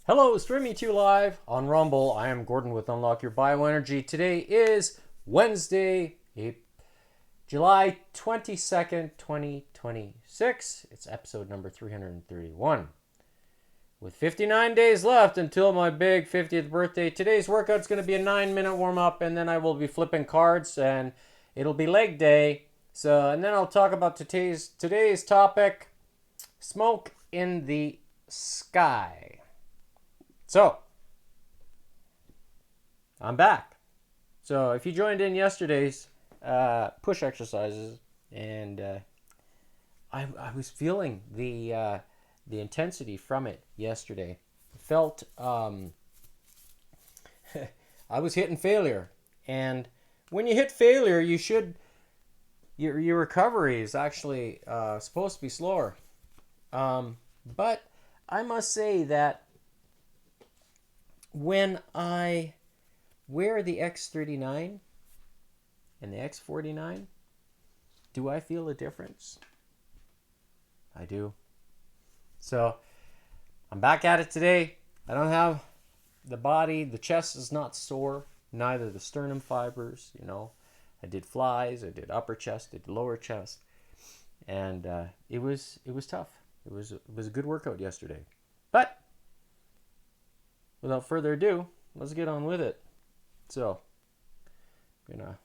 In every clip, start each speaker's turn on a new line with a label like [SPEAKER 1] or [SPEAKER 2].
[SPEAKER 1] Hello, streaming to you live on Rumble. I am Gordon with Unlock Your Bioenergy. Today is Wednesday, July 22nd, 2026. It's episode number 331. With 59 days left until my big 50th birthday, today's workout's going to be a 9-minute warm-up, and then I will be flipping cards, and it'll be leg day. And then I'll talk about today's topic, smoke in the sky. So, I'm back. So, if you joined in yesterday's push exercises, and I was feeling the intensity from it yesterday. Felt I was hitting failure, and when you hit failure, your recovery is actually supposed to be slower. But I must say that when I wear the X39 and the X49, do I feel a difference? I do. So I'm back at it today. I don't have the body, the chest is not sore, neither the sternum fibers, I did flies, I did upper chest, I did lower chest, and it was tough. It was a good workout yesterday. But without further ado, let's get on with it. So, I'm going to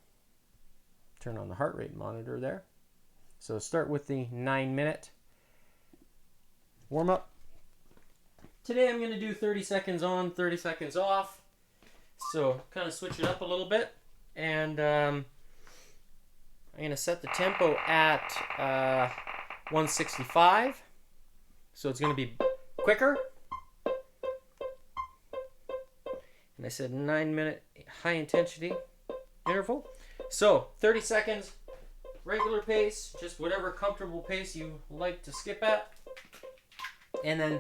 [SPEAKER 1] turn on the heart rate monitor there. So, start with the 9-minute warm-up. Today, I'm going to do 30 seconds on, 30 seconds off. So, kind of switch it up a little bit. And I'm going to set the tempo at 165. So, it's going to be quicker. And I said 9-minute high intensity interval. So 30 seconds, regular pace, just whatever comfortable pace you like to skip at. And then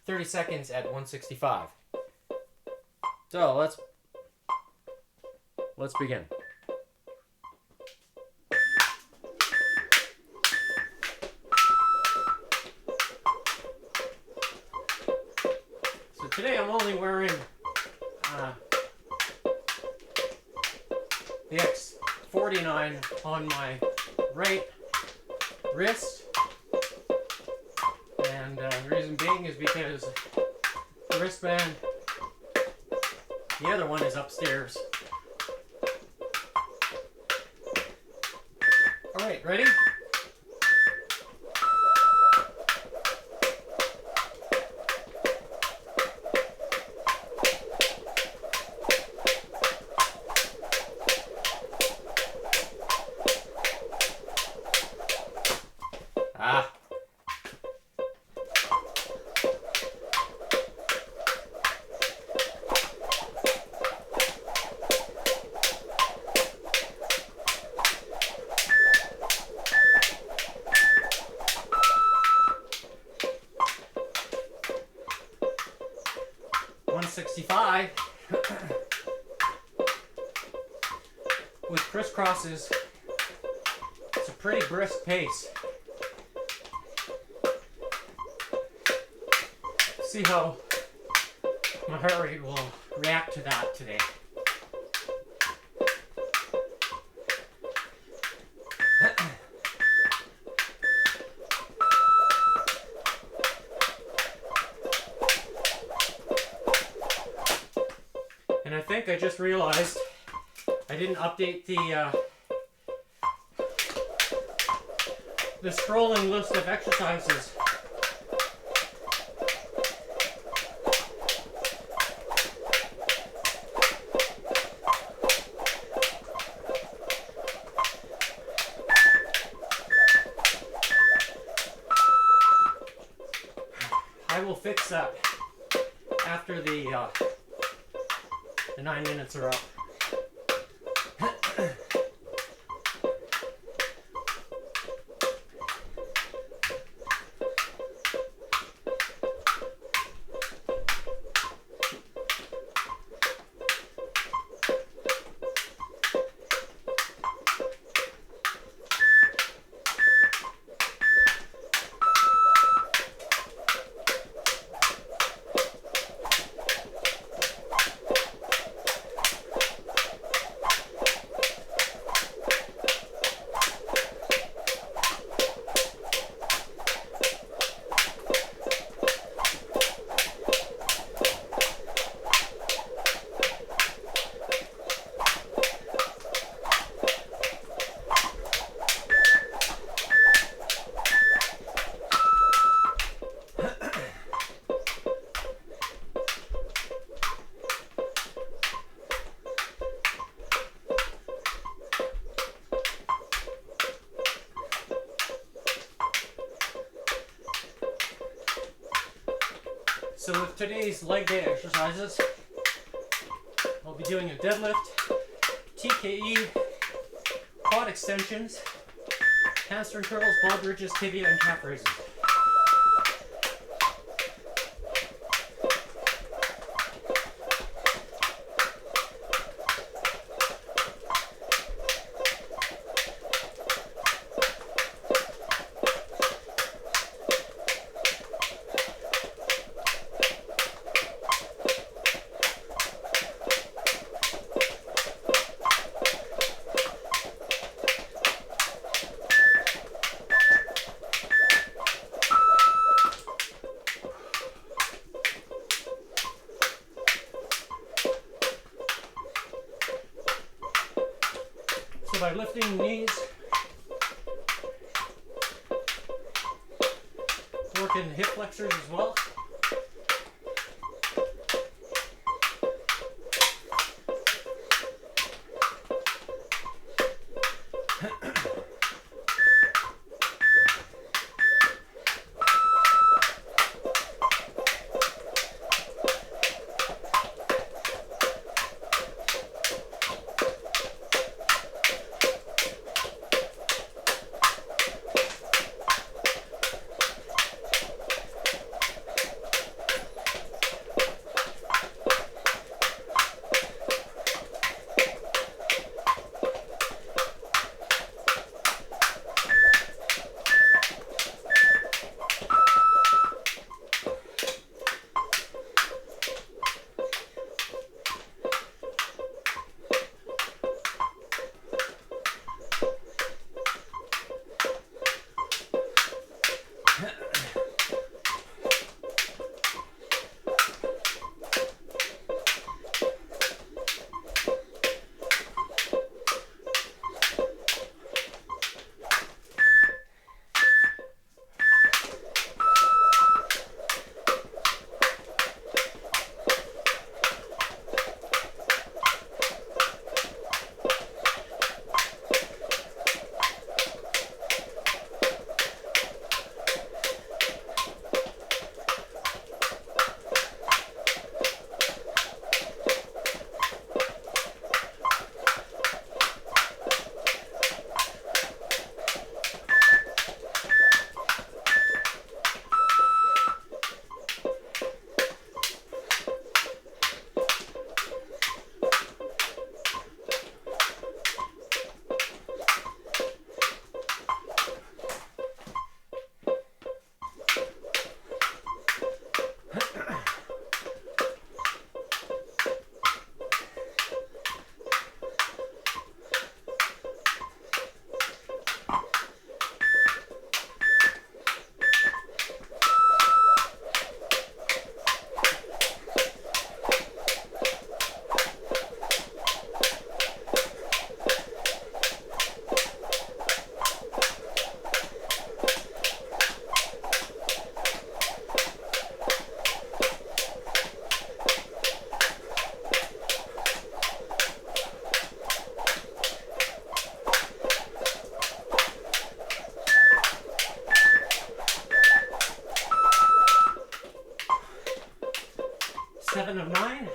[SPEAKER 1] 30 seconds at 165. So let's begin. So today I'm only wearing the X49 on my right wrist, and the reason being is because the wristband, the other one is upstairs. Alright, ready? With crisscrosses, it's a pretty brisk pace. See how my heart rate will react to that today. And I think I just realized I didn't update the scrolling list of exercises. I will fix that after the 9 minutes are up. So with today's leg day exercises, I'll be doing a deadlift, TKE, quad extensions, hamstring curls, ball bridges, tibia, and calf raises. So by lifting knees, working hip flexors as well. Seven of 9.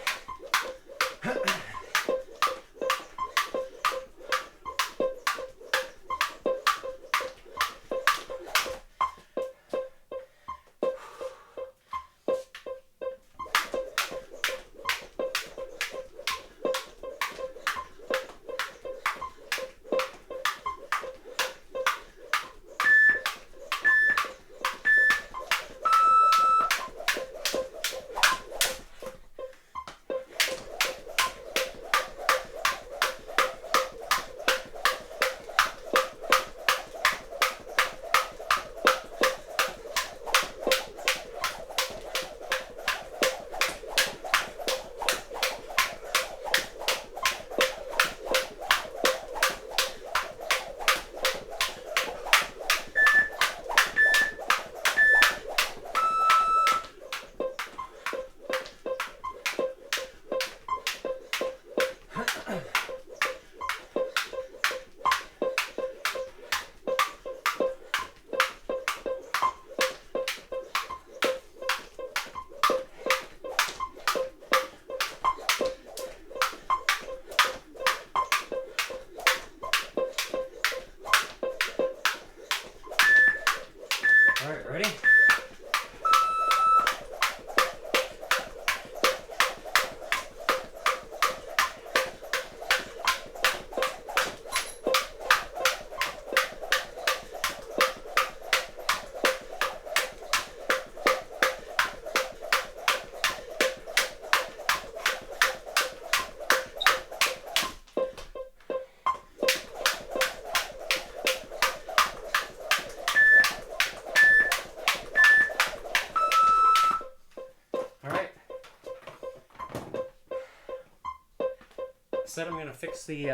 [SPEAKER 1] said I'm going to fix the...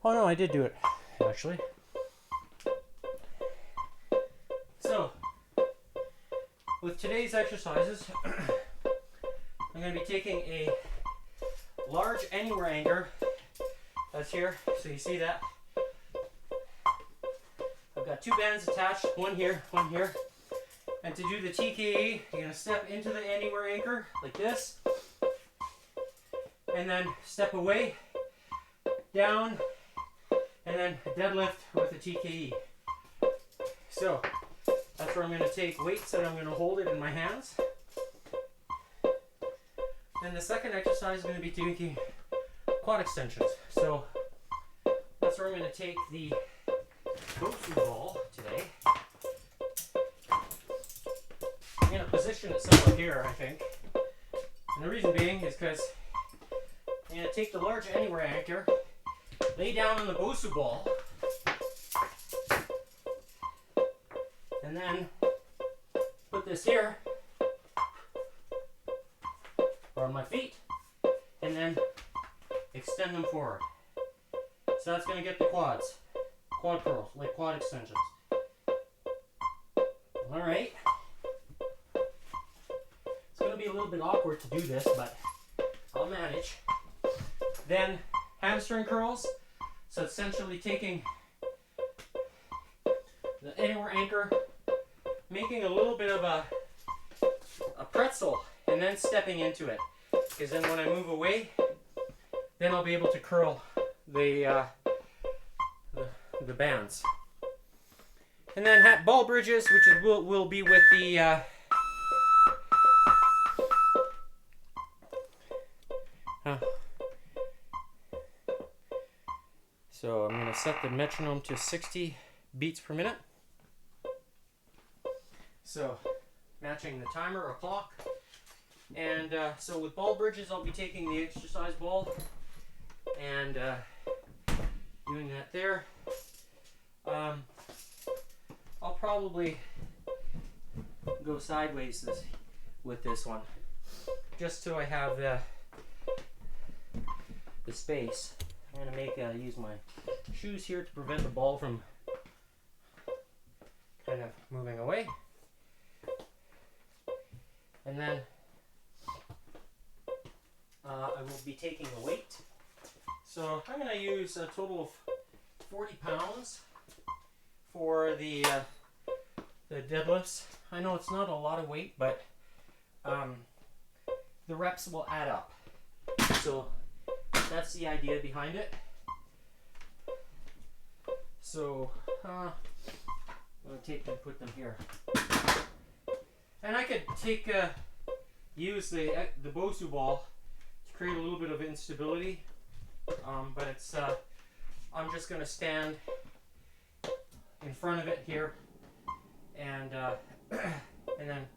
[SPEAKER 1] Oh no, I did do it, actually. So, with today's exercises, I'm going to be taking a large anywhere anchor that's here, so you see that. I've got two bands attached, one here, and to do the TKE, you're going to step into the anywhere anchor like this, and then step away, down, and then deadlift with the TKE. So that's where I'm going to take weights and I'm going to hold it in my hands. And the second exercise is going to be taking quad extensions. So that's where I'm going to take the Bosu ball today. I'm going to position it somewhere here, I think. And the reason being is because I'm going to take the large anywhere anchor, lay down on the Bosu ball, and then put this here on my feet, and then extend them forward. So that's going to get the quad curls, like quad extensions. Alright. It's going to be a little bit awkward to do this, but I'll manage. Then hamstring curls. So essentially taking the anywhere anchor, making a little bit of a pretzel, and then stepping into it. Because then when I move away, then I'll be able to curl the bands. And then ball bridges, which is, will be with the so I'm going to set the metronome to 60 beats per minute. So matching the timer or clock. And so with ball bridges, I'll be taking the exercise ball and doing that there. I'll probably go sideways with this one, just so I have the space. I'm going to use my shoes here to prevent the ball from kind of moving away. And then I will be taking the weight. So I'm going to use a total of 40 pounds for the deadlifts. I know it's not a lot of weight, but the reps will add up. So that's the idea behind it. So I'm going to take them, put them here. And I could use the Bosu ball to create a little bit of instability, but it's I'm just going to stand in front of it here and then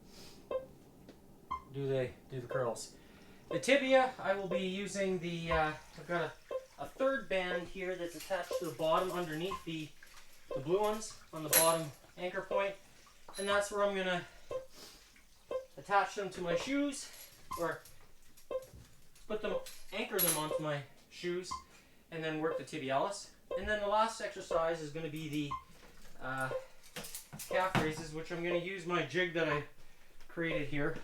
[SPEAKER 1] do the curls. The tibia, I will be using the I've got a third band here that's attached to the bottom underneath the blue ones on the bottom anchor point, and that's where I'm going to attach them to my shoes, or anchor them onto my shoes, and then work the tibialis. And then the last exercise is going to be the calf raises, which I'm going to use my jig that I created here,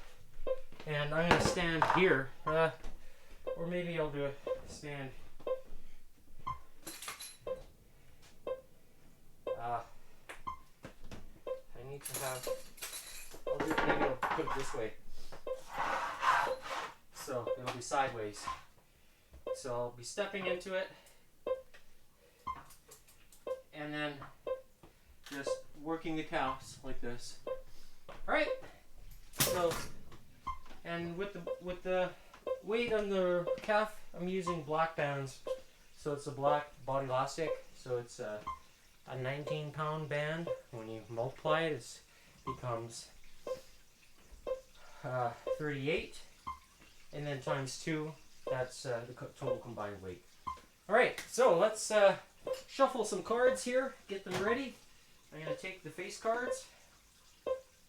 [SPEAKER 1] and I'm going to stand here, or maybe I'll do a stand. I need to have. Maybe I'll put it this way, so it'll be sideways. So I'll be stepping into it, and then just working the calves like this. All right. So, and with the weight on the calf, I'm using black bands. So it's a black body elastic. So it's a 19-pound band. When you multiply it, it becomes 38, and then times 2, that's the total combined weight. Alright, so let's shuffle some cards here, get them ready. I'm going to take the face cards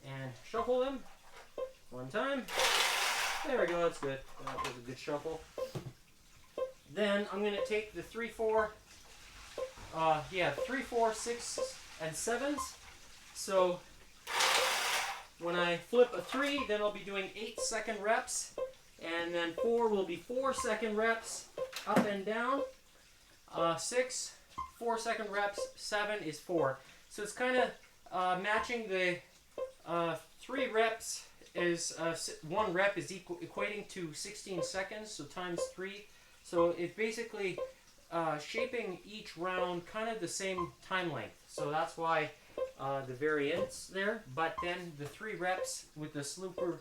[SPEAKER 1] and shuffle them one time. There we go, that's good. That was a good shuffle. Then I'm going to take the 3, 4, 3, 4, 6, and 7s. So when I flip a 3, then I'll be doing 8-second reps. And then 4 will be 4-second reps up and down. 6, 4-second reps. 7 is 4. So it's kind of matching the 3 reps is 1 rep is equating to 16 seconds. So times 3. So it's basically shaping each round kind of the same time length. So that's why the variance there. But then the 3 reps with the super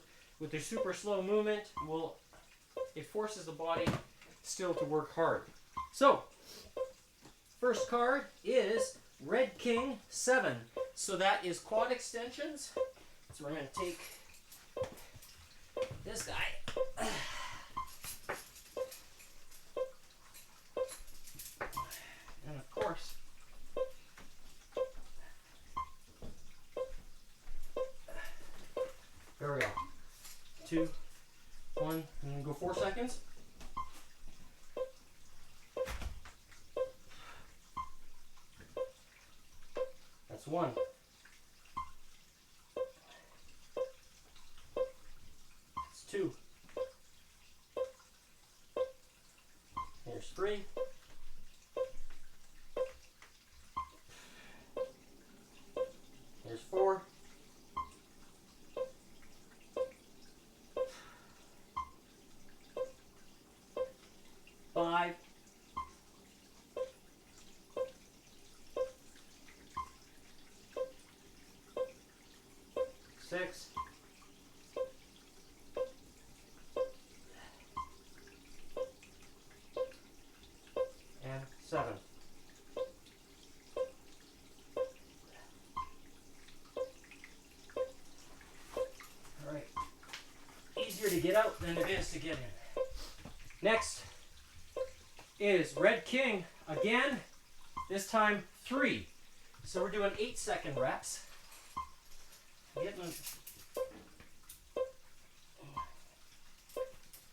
[SPEAKER 1] slow movement it forces the body still to work hard. So first card is Red King 7. So that is quad extensions. So we're going to take this guy. And of course, there we go. 2, 1, and then go 4 seconds. That's 1. That's 2. There's 3. There's 4. 5. 6. And 7. All right. Easier to get out than it is to get in. Next is Red King again, this time 3. So we're doing 8-second reps.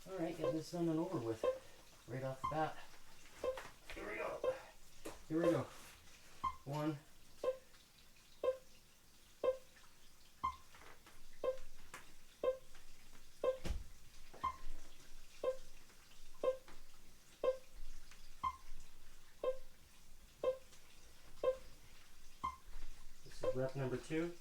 [SPEAKER 1] Alright, get this done and over with right off the bat. Here we go. Here we go. 1. This is rep number 2.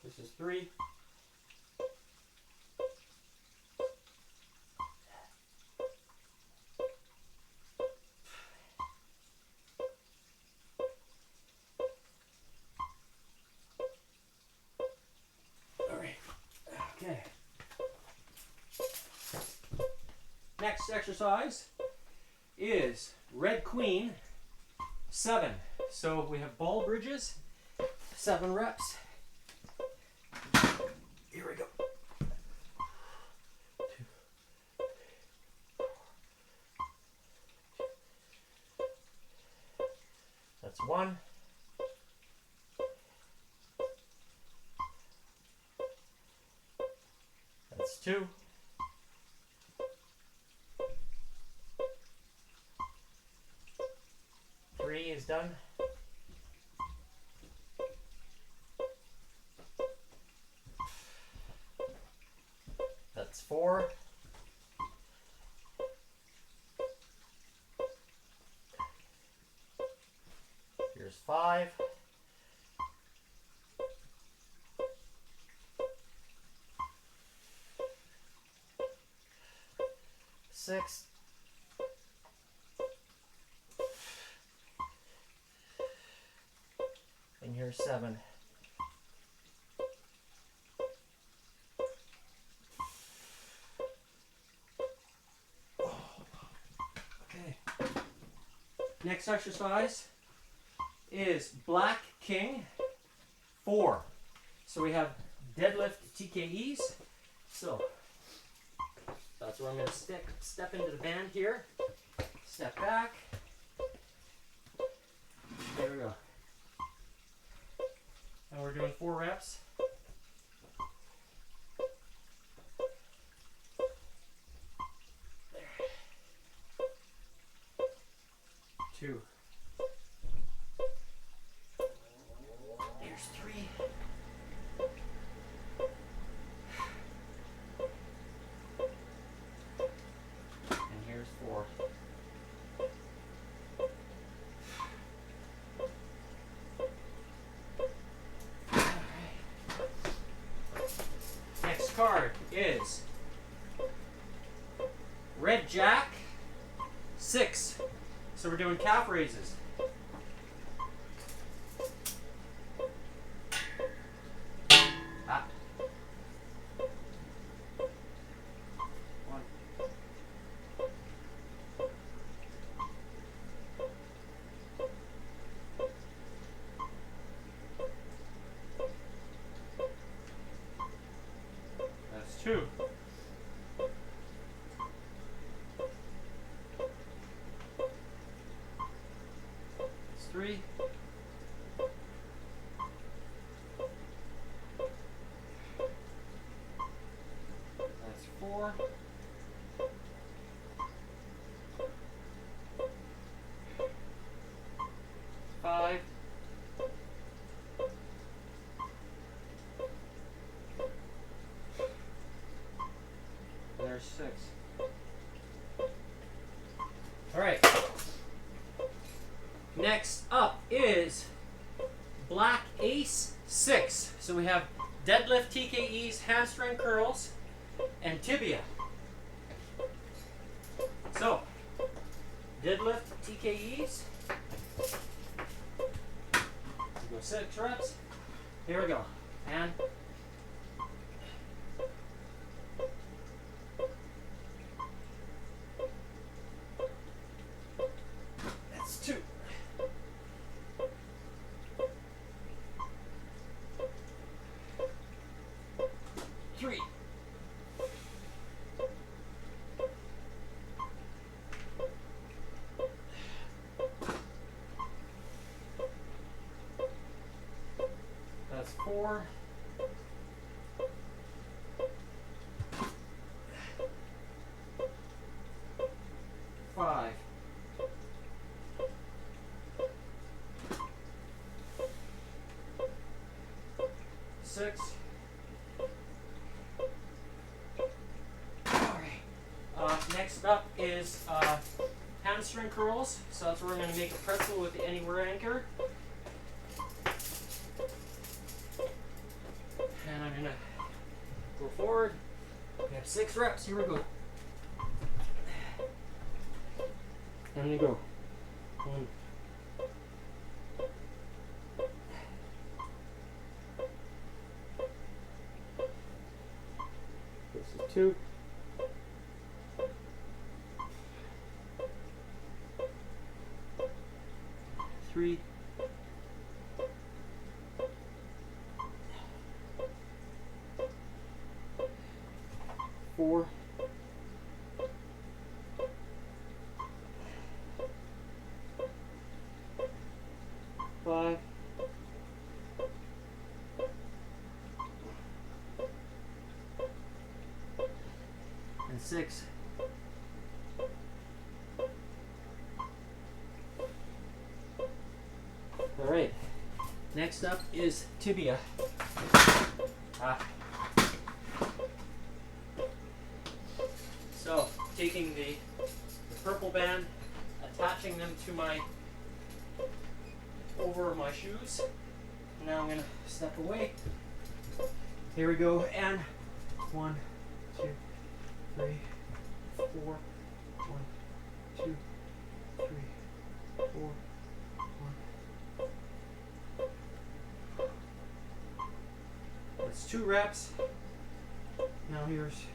[SPEAKER 1] This is 3. All right. Okay. Next exercise is Red Queen 7. So we have ball bridges, 7 reps. Here we go. 2. That's 1. That's 2. Three is done. That's 4. Here's 5. 6. And here's 7. Okay. Next exercise is Black King 4. So we have deadlift TKEs. So that's where I'm going to step into the band here. Step back. There we go. And we're doing 4 reps. There. 2. Here's 3. And here's 4. Next card is Red Jack 6. So we're doing calf raises. Ah. 1. That's 2. That's 3. That's 4. Five. And there's 6. All right. Next up is Black Ace 6. So we have deadlift TKEs, hamstring curls, and tibia. So, deadlift TKEs. Go 6 reps. Here we go. And that's 2. 3. 4. 5. 6. All right. Next up is hamstring curls. So that's where we're going to make a pretzel with the anywhere anchor. And I'm going to go forward. We have 6 reps. Here we go. And we go. 1. This is 2. 3. 4. 5. And 6. All right. Next up is tibia. So taking the purple band, attaching them to my over my shoes. Now I'm gonna step away. Here we go, and 1, 2, 3, 4. 1, 2, 3, 4. 1. That's 2 reps. Now here's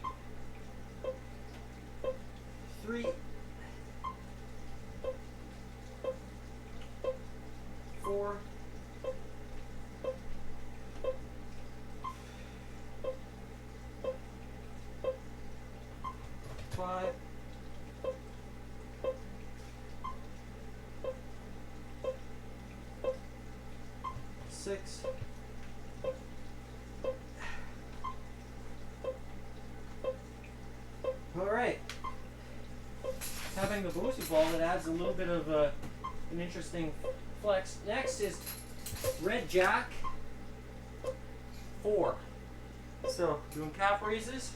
[SPEAKER 1] 3. 4. 5. 6. 6. All right. Having the booster ball, that adds a little bit of an interesting flex. Next is red jack 4. So doing calf raises.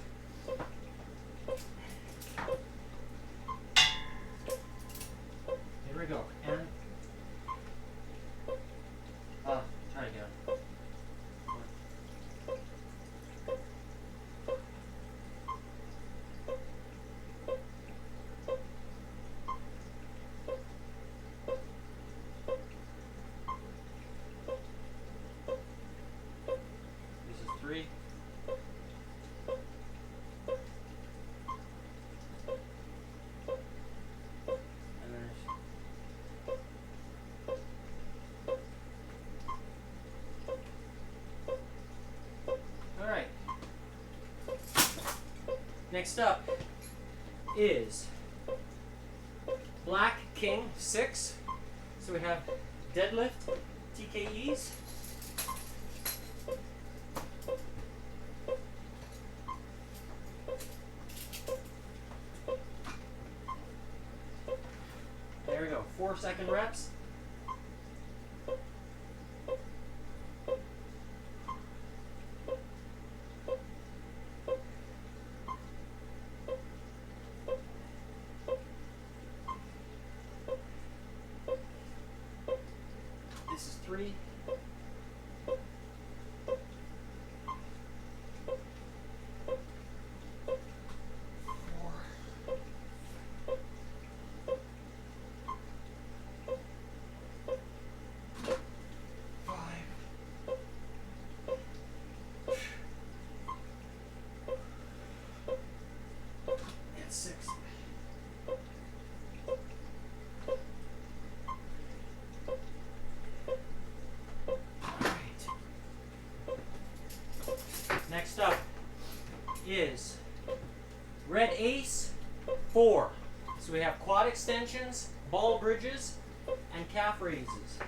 [SPEAKER 1] Here we go. And try again. This is 3. Next up is Black King 6. So we have deadlift, TKEs. There we go, 4-second reps. This is 3. 4. 5. And 6. Next up is red ace 4. So we have quad extensions, ball bridges, and calf raises.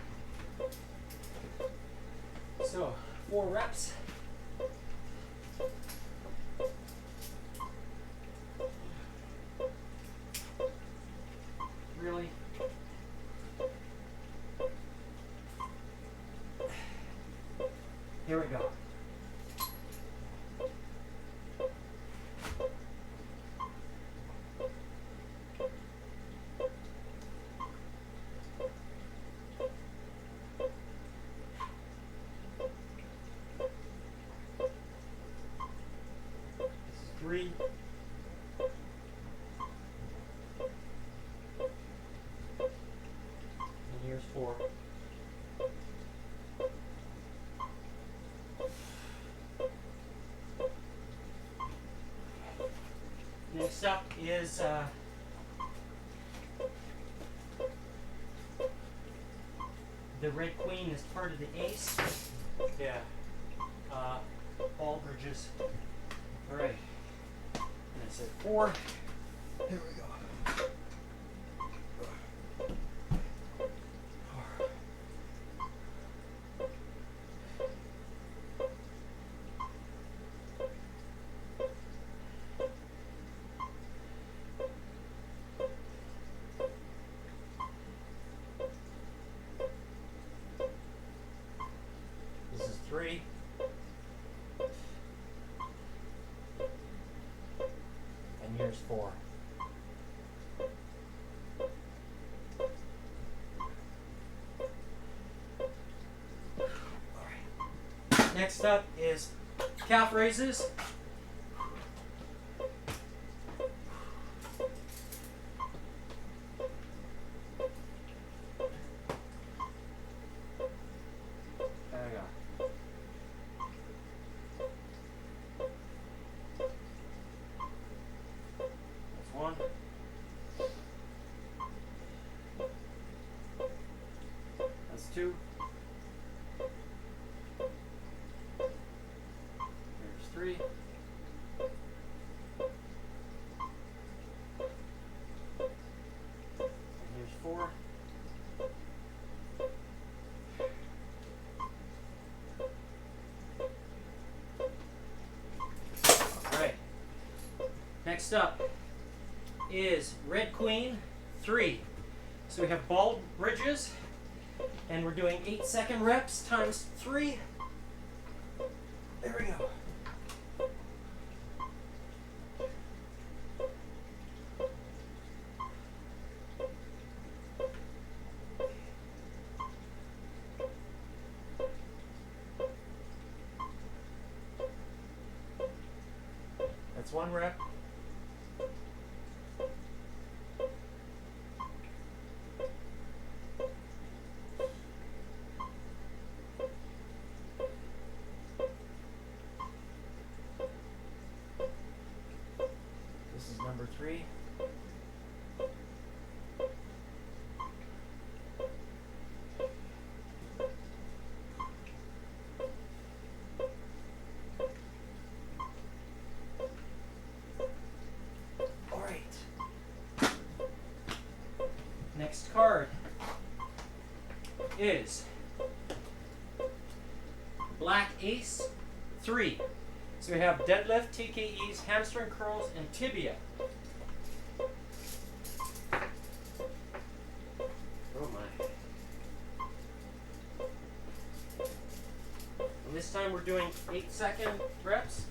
[SPEAKER 1] So 4 reps. Really? Here we go. This is 3. And here's 4. Next up is the red queen is part of the ace. Yeah. Ball bridges. All right. And I said 4. Here we go. 4. This is 3. And here's 4. All right. Next up is calf raises. There we go. That's 1. That's 2. There's 3. And here's 4. Next up is Red Queen 3. So we have ball bridges, and we're doing 8-second reps times 3. There we go. That's 1 rep. This is number 3. All right. Next card is Black Ace 3. So we have deadlift, TKEs, hamstring curls, and tibia. Oh my. And this time we're doing 8-second reps.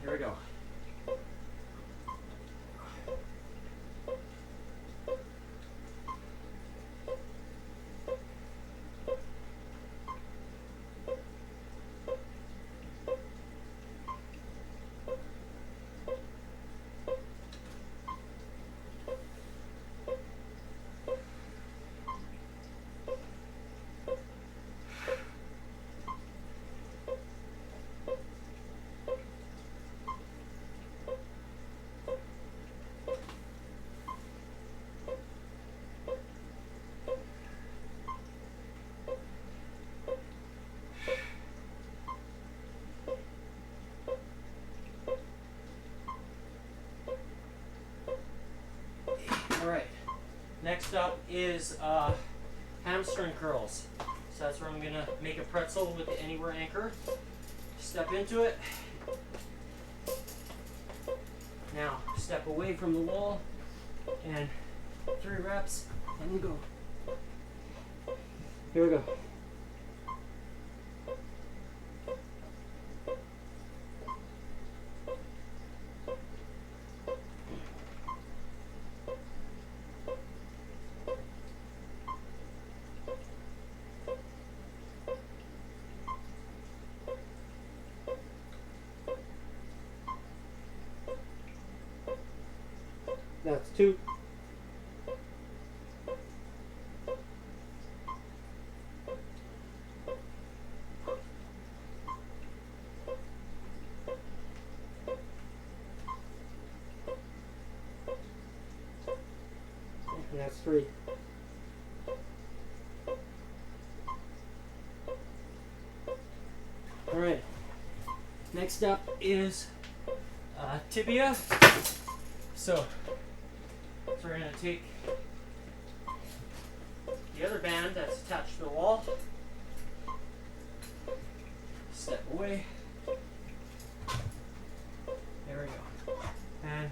[SPEAKER 1] Here we go. All right. Next up is hamstring curls. So that's where I'm gonna make a pretzel with the anywhere anchor. Step into it. Now step away from the wall and 3 reps and we go. Here we go. That's 2. And that's 3. All right. Next up is tibia. So we're going to take the other band that's attached to the wall, step away, there we go, and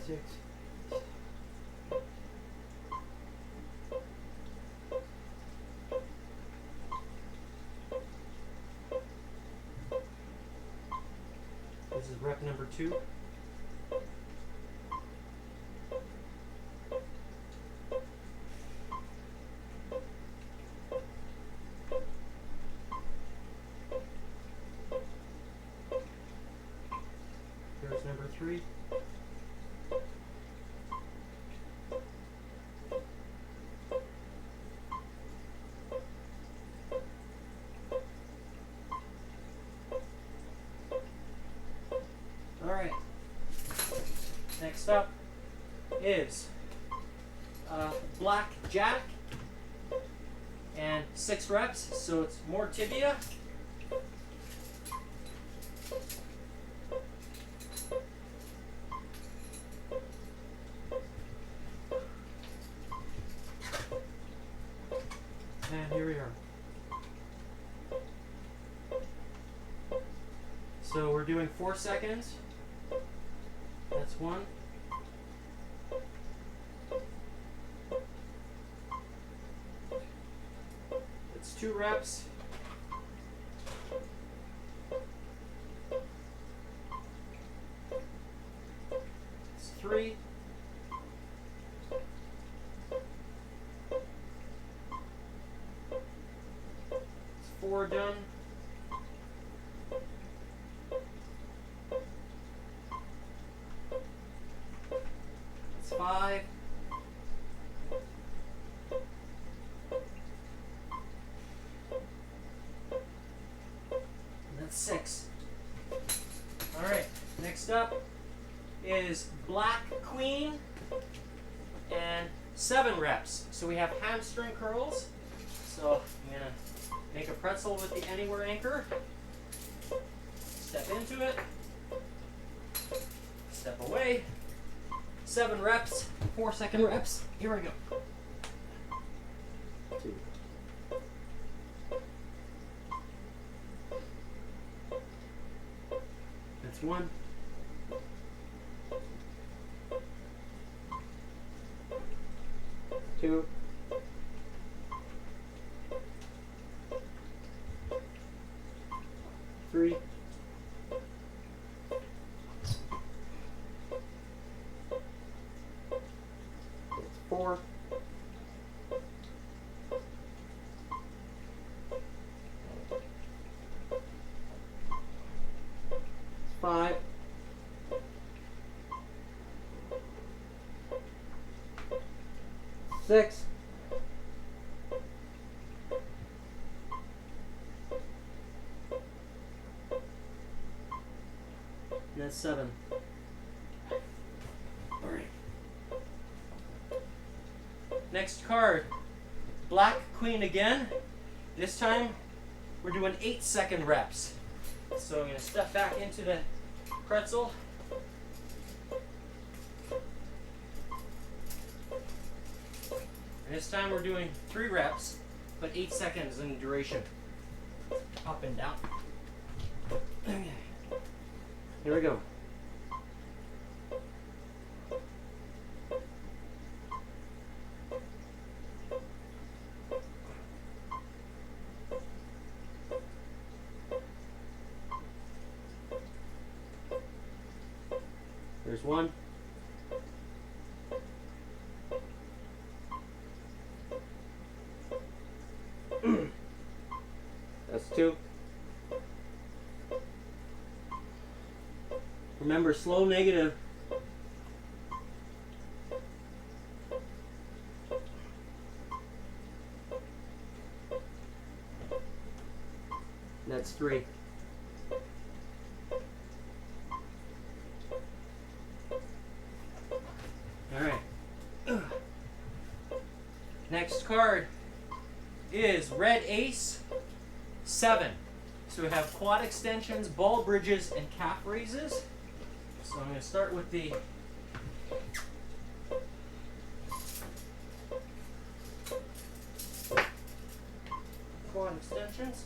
[SPEAKER 1] six. This is rep number 2. Here's number 3. All right. Next up is black jack and 6 reps, so it's more tibia. So we're doing 4 seconds. That's 1. That's 2 reps. It's 3. It's 4 done. It's 5. That's 6. All right, next up is Black Queen and 7 reps. So we have hamstring curls. So I'm gonna make a pretzel with the anywhere anchor. Step into it. Step away. 7 reps, 4-second reps. Here we go. 2. That's 1. 2. 3. 4. 5. 6. That's 7. All right. Next card, Black Queen again. This time we're doing 8-second reps. So I'm going to step back into the pretzel. And this time we're doing 3 reps, but 8 seconds in duration. Up and down. Okay. Here we go. There's 1. That's 2. Remember, slow negative. That's 3. All right. Next card is Red Ace 7. So we have quad extensions, ball bridges, and calf raises. So I'm going to start with the quad extensions.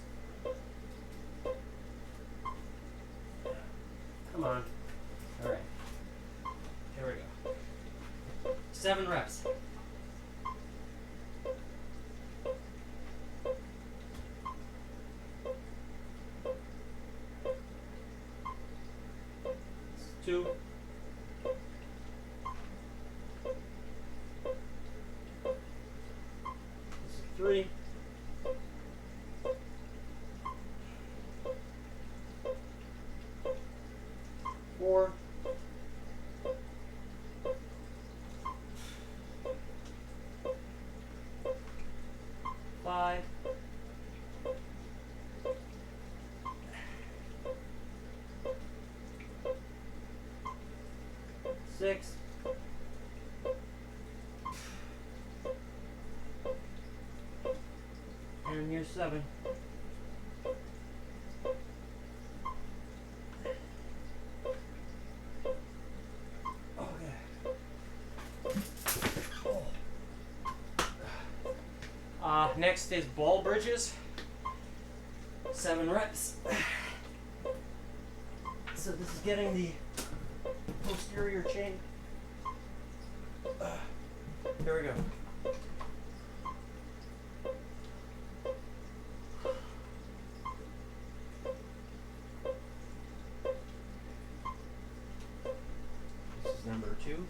[SPEAKER 1] Come on. All right. Here we go. 7 reps. It's 2. 3. 4. 5. 6. 7. Next is ball bridges. 7 reps. So this is getting the posterior chain. There we go. This is number 2.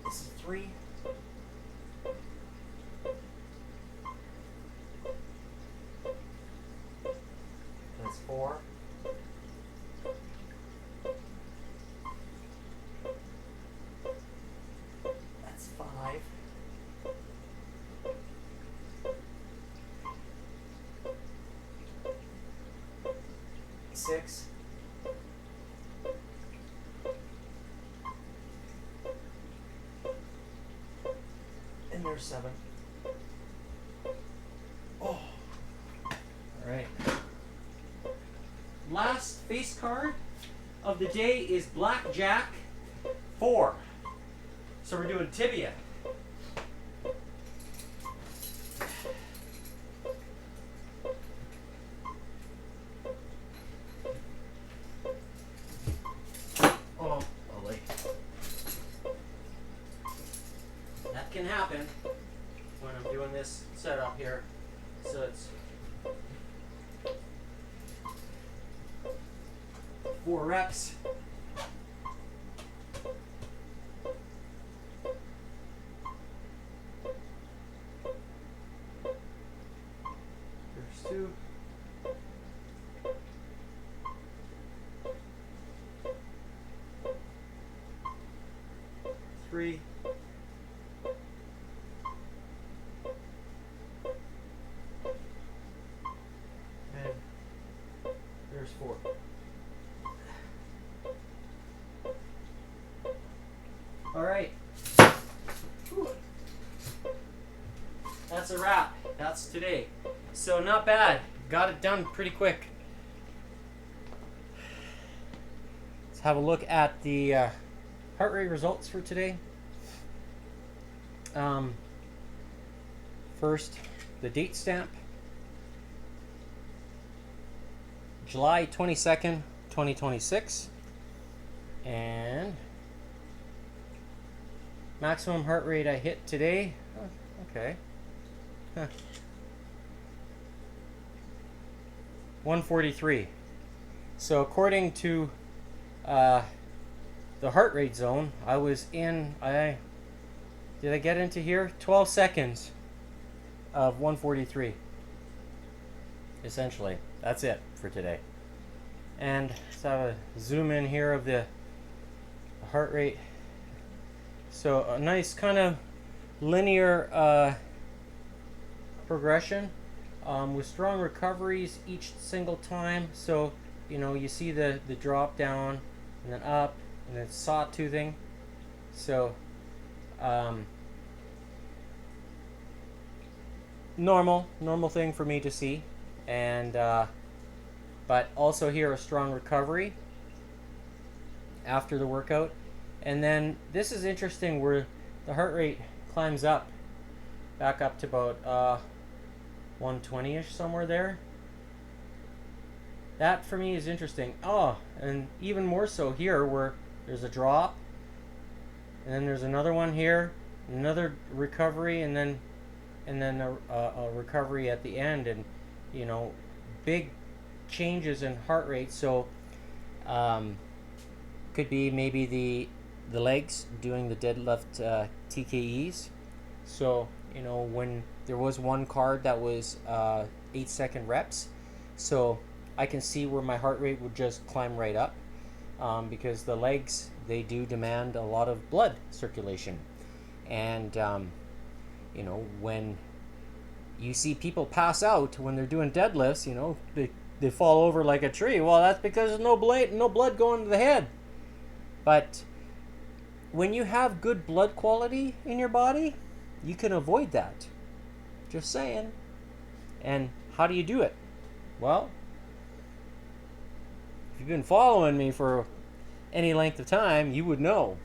[SPEAKER 1] This is 3. That's 4. That's 5. Six. And there's 7. Oh. All right. Last face card of the day is Blackjack 4. So we're doing tibia. Oh, boy. That can happen when I'm doing this setup here. So it's 4 reps. There's 2. Three. And there's 4. All right. Whew. That's a wrap. That's today. So not bad. Got it done pretty quick. Let's have a look at the heart rate results for today. First, the date stamp. July 22nd, 2026. And maximum heart rate I hit today. Oh, okay. Huh. 143. So according to the heart rate zone, I was in, did I get into here? 12 seconds of 143. Essentially. That's it for today. And let's have a zoom in here of the heart rate. So a nice kind of linear progression with strong recoveries each single time. So, you know, you see the drop down and then up and then sawtoothing. So normal thing for me to see. And but also here a strong recovery after the workout. And then this is interesting where the heart rate climbs up back up to about 120-ish, somewhere there. That for me is interesting. Oh, and even more so here where there's a drop and then there's another one here, another recovery, and then a recovery at the end. And you know, big changes in heart rate. So could be maybe the legs doing the deadlift TKEs. So you know, when there was one card that was 8-second reps, so I can see where my heart rate would just climb right up because the legs, they do demand a lot of blood circulation. And you know, when you see people pass out when they're doing deadlifts, you know, they fall over like a tree. Well, that's because there's no blood going to the head. But when you have good blood quality in your body, you can avoid that. Just saying. And how do you do it? Well, if you've been following me for any length of time, you would know.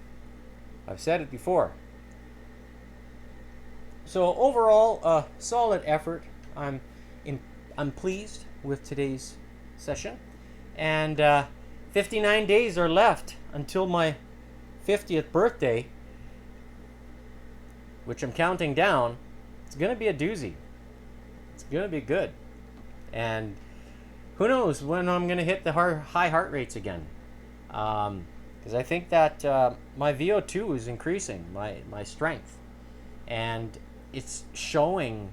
[SPEAKER 1] I've said it before. So overall, solid effort. I'm in, I'm pleased with today's session, and 59 days are left until my 50th birthday, which I'm counting down. It's gonna be a doozy. It's gonna be good, and who knows when I'm gonna hit the high heart rates again. Because I think that my VO2 is increasing, my strength, and it's showing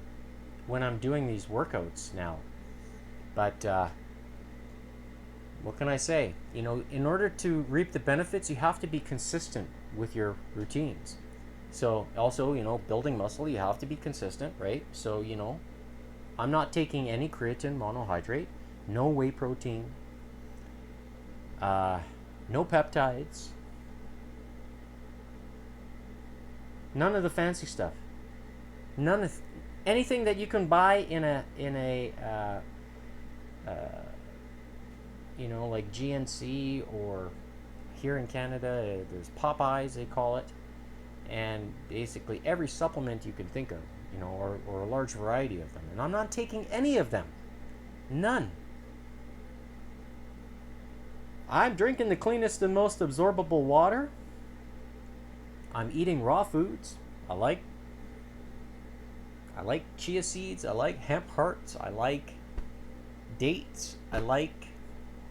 [SPEAKER 1] when I'm doing these workouts now. But what can I say? You know, in order to reap the benefits, you have to be consistent with your routines. So also, you know, building muscle, you have to be consistent, right? So, you know, I'm not taking any creatine monohydrate, no whey protein, no peptides, none of the fancy stuff, none of anything that you can buy in a you know, like GNC, or here in Canada there's Popeyes, they call it, and basically every supplement you can think of, you know, or a large variety of them, and I'm not taking any of them, none. I'm drinking the cleanest and most absorbable water. I'm eating raw foods. I like chia seeds. I like hemp hearts. I like dates. I like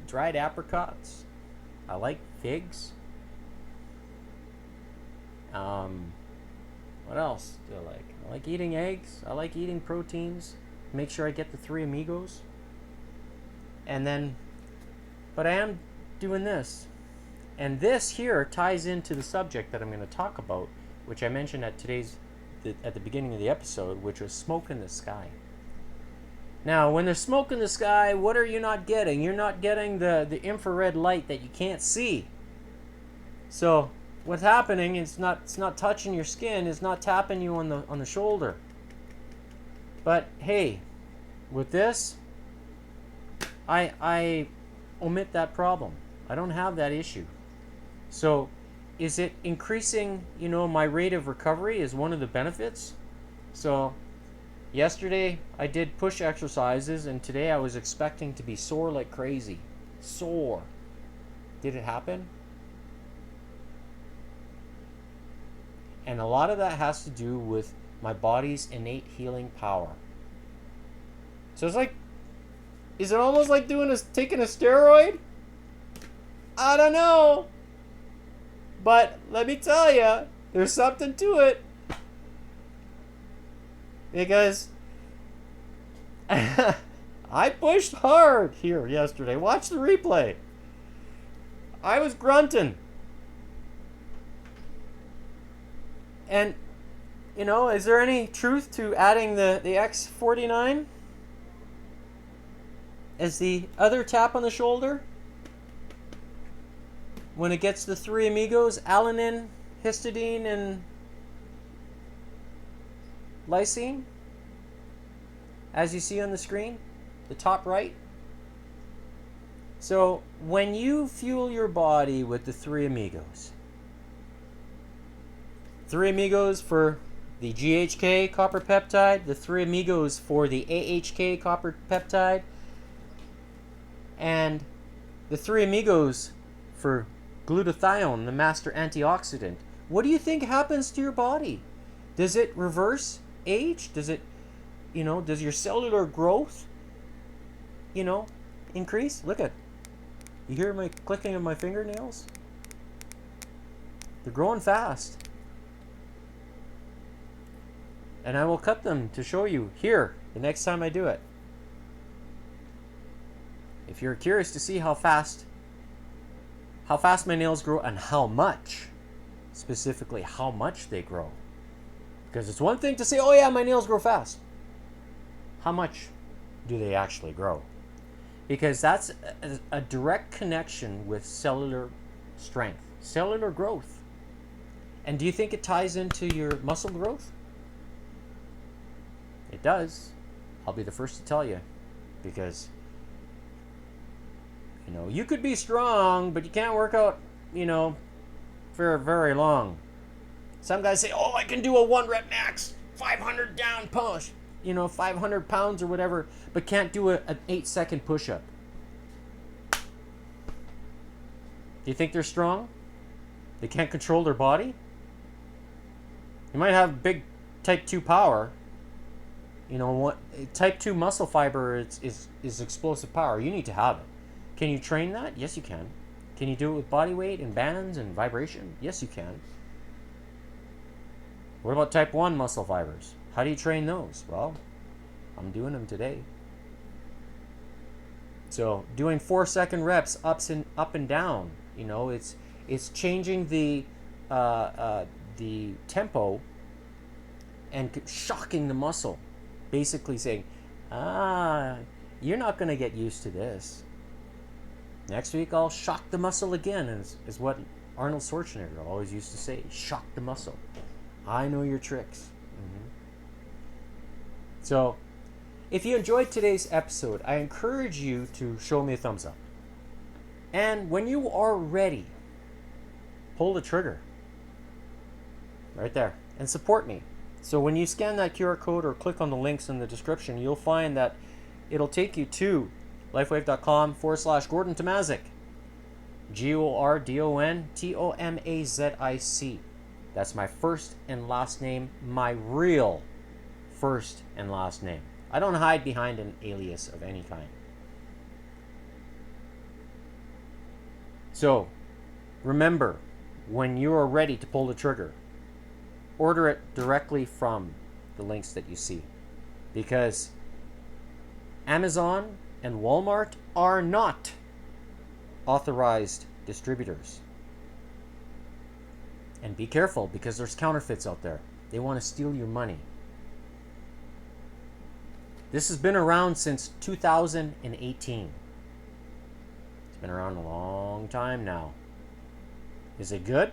[SPEAKER 1] dried apricots. I like figs. What else do I like? I like eating eggs. I like eating proteins. Make sure I get the 3 amigos. And then, but I am doing this. And this here ties into the subject that I'm going to talk about, which I mentioned at the beginning of the episode, which was smoke in the sky. Now, when there's smoke in the sky, what are you not getting? You're not getting the infrared light that you can't see. So what's happening is it's not touching your skin, it's not tapping you on the shoulder. But hey, with this, I omit that problem. I don't have that issue. So is it increasing, you know, my rate of recovery is one of the benefits. So yesterday I did push exercises, and today I was expecting to be sore like crazy. Sore. Did it happen? And a lot of that has to do with my body's innate healing power. So it's like, is it almost like taking a steroid? I don't know. But let me tell you, there's something to it. Because I pushed hard here yesterday. Watch the replay. I was grunting. And, you know, is there any truth to adding the X49 as the other tap on the shoulder? When it gets the 3 amigos, alanine, histidine, and lysine, as you see on the screen, the top right. So when you fuel your body with the 3 amigos, 3 amigos for the GHK copper peptide, the 3 amigos for the AHK copper peptide, and the 3 amigos for glutathione, the master antioxidant. What do you think happens to your body? Does it reverse age? Does it, you know, does your cellular growth, you know, increase? Look at, you hear my clicking of my fingernails? They're growing fast. And I will cut them to show you here the next time I do it. If you're curious to see how fast my nails grow and how much, specifically how much they grow. Because it's one thing to say, oh yeah, my nails grow fast. How much do they actually grow? Because that's a direct connection with cellular strength, cellular growth. And do you think it ties into your muscle growth? It does. I'll be the first to tell you. Because, you know, you could be strong, but you can't work out, you know, for very long. Some guys say, oh, I can do a 1 rep max 500 down push, 500 pounds or whatever, but can't do an 8-second push-up. Do you think they're strong? They can't control their body? You might have big type 2 power. What type 2 muscle fiber is explosive power. You need to have it. Can you train that? Yes, you can. Can you do it with body weight and bands and vibration? Yes, you can. What about type 1 muscle fibers? How do you train those? Well, I'm doing them today. So doing 4-second reps up and down, it's changing the tempo and shocking the muscle. Basically saying, you're not going to get used to this. Next week I'll shock the muscle again, is what Arnold Schwarzenegger always used to say. Shock the muscle. I know your tricks. So, if you enjoyed today's episode, I encourage you to show me a thumbs up. And when you are ready, pull the trigger. Right there. And support me. So when you scan that QR code or click on the links in the description, you'll find that it'll take you to lifewave.com/Gordon Tomazic. GORDONTOMAZIC. That's my first and last name, my real first and last name. I don't hide behind an alias of any kind. So, remember, when you are ready to pull the trigger, order it directly from the links that you see. Because Amazon and Walmart are not authorized distributors. And be careful, because there's counterfeits out there. They want to steal your money. This has been around since 2018. It's been around a long time now. Is it good?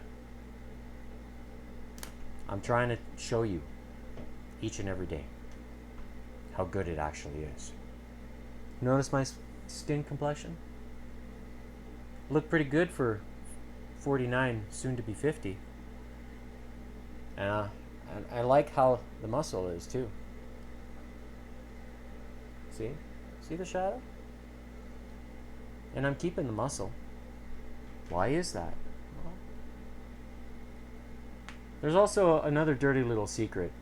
[SPEAKER 1] I'm trying to show you each and every day how good it actually is. Notice my skin complexion? Look pretty good for 49, soon to be 50. And I like how the muscle is too. See? See the shadow? And I'm keeping the muscle. Why is that? Well, there's also another dirty little secret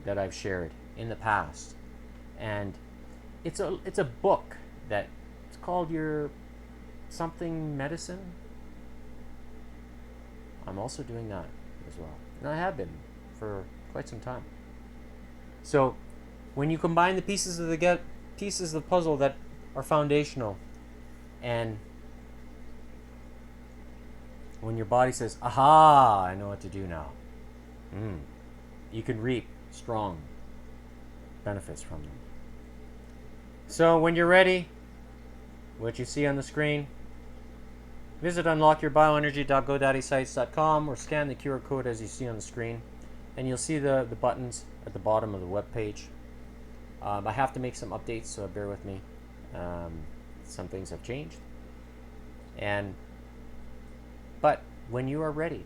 [SPEAKER 1] that I've shared in the past. And it's a book that it's called Your Something Medicine. I'm also doing that as well. And I have been for quite some time. So when you combine the pieces of the puzzle that are foundational, and when your body says, aha, I know what to do now, you can reap strong benefits from them. So when you're ready, what you see on the screen, visit unlockyourbioenergy.godaddysites.com or scan the QR code as you see on the screen, and you'll see the buttons at the bottom of the web page. I have to make some updates, so bear with me. Some things have changed. But when you are ready,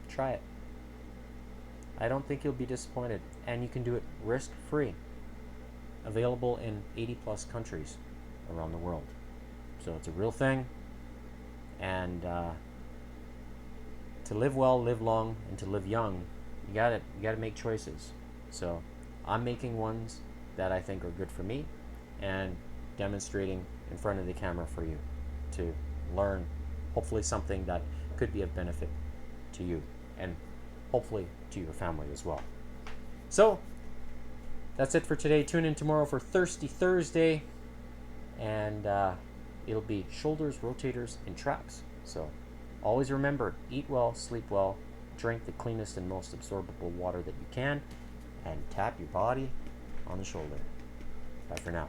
[SPEAKER 1] try it. I don't think you'll be disappointed, and you can do it risk-free. Available in 80 plus countries around the world. So it's a real thing. And to live well, live long, and to live young, you gotta make choices. So I'm making ones that I think are good for me, and demonstrating in front of the camera for you to learn, hopefully something that could be of benefit to you, and hopefully to your family as well. So that's it for today. Tune in tomorrow for Thirsty Thursday, and it'll be shoulders, rotators, and traps. So always remember, eat well, sleep well, drink the cleanest and most absorbable water that you can, and tap your body on the shoulder. Bye for now.